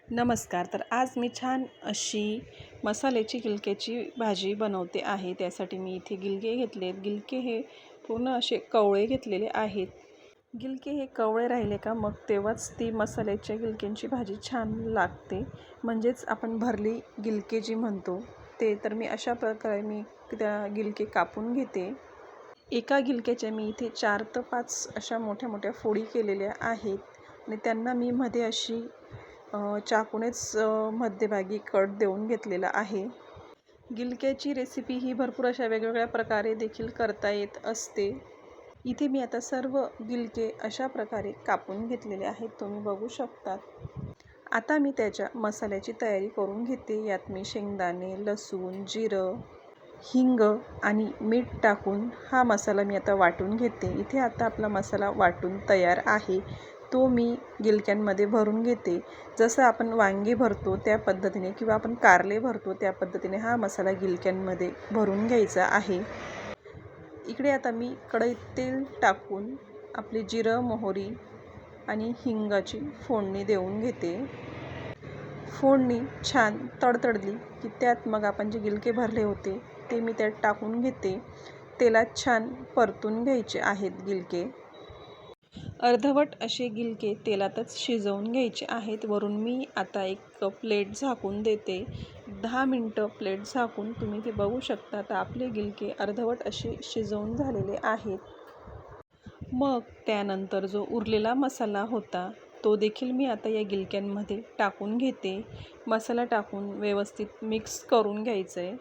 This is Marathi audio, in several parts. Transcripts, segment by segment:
नमस्कार. तर आज मी छान अशी मसाल्याची गिलक्याची भाजी बनवते आहे. त्यासाठी मी इथे गिलके घेतले आहेत. गिलके हे पूर्ण असे कवळे घेतलेले आहेत. गिलके हे कवळे राहिले का मग तेव्हाच ती मसाल्याच्या गिलक्यांची भाजी छान लागते. म्हणजेच आपण भरली गिलके जी म्हणतो ते. तर मी अशा प्रकारे त्या गिलके कापून घेते. एका गिलक्याच्या मी इथे 4 ते 5 अशा मोठ्या मोठ्या फोडी केलेल्या आहेत आणि त्यांना मी मध्ये अशी चाकूनेच मध्यभागी कट देऊन घेतलेला आहे. गिलक्याची रेसिपी ही भरपूर अशा वेगवेगळ्या प्रकारे देखील करता येत असते. इथे मी आता सर्व गिलके अशा प्रकारे कापून घेतलेले आहेत, तुम्ही बघू शकता. आता मी त्याच्या मसाल्याची तयारी करून घेते. यात मी शेंगदाणे, लसूण, जिरं, हिंग आणि मीठ टाकून हा मसाला मी आता वाटून घेते. इथे आता आपला मसाला वाटून तयार आहे. तो मी गिलक्यांमध्ये भरून घेते. जसं आपण वांगे भरतो त्या पद्धतीने किंवा आपण कारले भरतो त्या पद्धतीने हा मसाला गिलक्यांमध्ये भरून घ्यायचा आहे. इकडे आता मी कढईत तेल टाकून आपली जिरं, मोहरी आणि हिंगाची फोडणी देऊन घेते. फोडणी छान तडतडली की त्यात मग आपण जे गिलके भरले होते ते मी त्यात टाकून घेते. तेलात छान परतून घ्यायचे आहेत गिलके. अर्धवट असे गिलके तेलातच शिजवून घ्यायचे आहेत. वरून मी आता एक प्लेट झाकून देते. 10 मिनटं प्लेट झाकून तुम्ही ते बघू शकता. तर आपले गिलके अर्धवट असे शिजवून झालेले आहेत. मग त्यानंतर जो उरलेला मसाला होता तो देखील मी आता या गिलक्यांमध्ये टाकून घेते. मसाला टाकून व्यवस्थित मिक्स करून घ्यायचं आहे.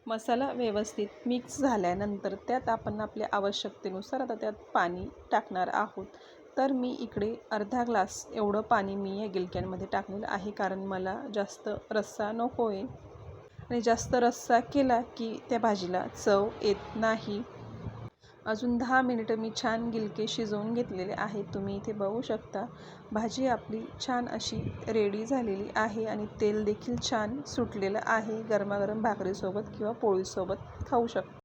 मसाला व्यवस्थित मिक्स झाल्यानंतर त्यात आपण आपल्या आवश्यकतेनुसार आता त्यात पाणी टाकणार आहोत. तर मी इकडे अर्धा ग्लास एवढं पाणी मी या गिलक्यांमध्ये टाकलेलं आहे, कारण मला जास्त रस्सा नको आहे आणि जास्त रस्सा केला की त्या भाजीला चव येत नाही. अजून 10 मिनिटं मी छान गिलके शिजवून घेतलेले आहेत, तुम्ही इथे बघू शकता. भाजी आपली छान अशी रेडी झालेली आहे आणि तेल देखील छान सुटलेलं आहे. गरमागरम भाकरीसोबत किंवा पोळीसोबत खाऊ शकता.